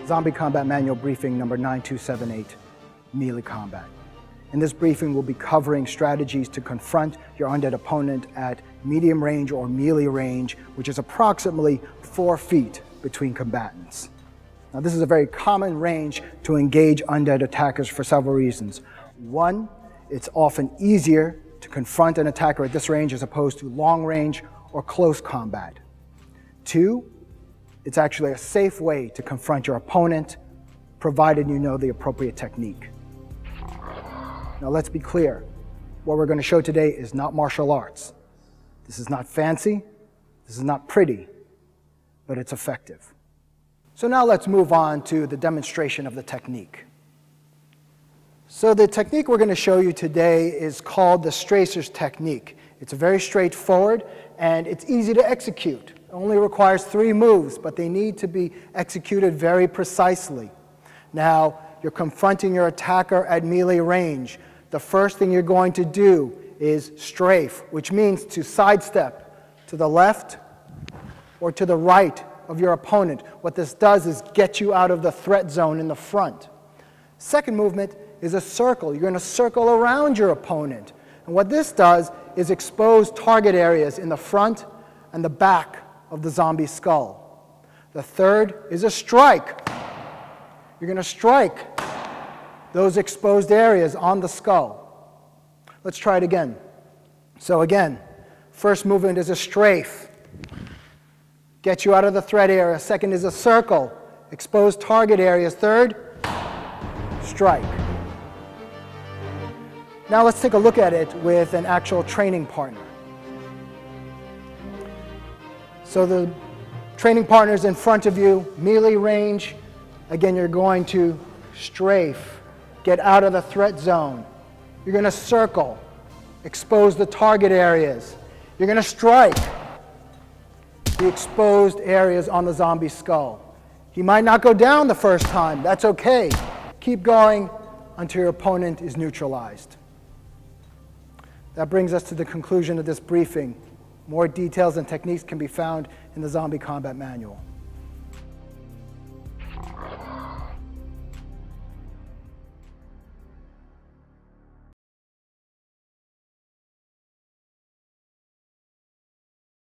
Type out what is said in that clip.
Zombie Combat Manual briefing number 9278, Melee Combat. In this briefing, we'll be covering strategies to confront your undead opponent at medium range or melee range, which is approximately 4 feet between combatants. Now, this is a very common range to engage undead attackers for several reasons. One, it's often easier to confront an attacker at this range as opposed to long range or close combat. Two, it's actually a safe way to confront your opponent, provided you know the appropriate technique. Now let's be clear, what we're going to show today is not martial arts. This is not fancy, this is not pretty, but it's effective. So now let's move on to the demonstration of the technique. So the technique we're going to show you today is called the Stracer's technique. It's very straightforward and it's easy to execute. It only requires 3 moves, but they need to be executed very precisely. Now, you're confronting your attacker at melee range. The first thing you're going to do is strafe, which means to sidestep to the left or to the right of your opponent. What this does is get you out of the threat zone in the front. Second movement is a circle. You're going to circle around your opponent. And what this does is expose target areas in the front and the back of the zombie skull. The third is a strike. You're going to strike those exposed areas on the skull. Let's try it again. So again, first movement is a strafe. Get you out of the threat area. Second is a circle. Expose target areas. Third, strike. Now let's take a look at it with an actual training partner. So the training partner is in front of you, melee range. Again, you're going to strafe, get out of the threat zone. You're going to circle, expose the target areas. You're going to strike the exposed areas on the zombie skull. He might not go down the first time. That's okay. Keep going until your opponent is neutralized. That brings us to the conclusion of this briefing. More details and techniques can be found in the Zombie Combat Manual.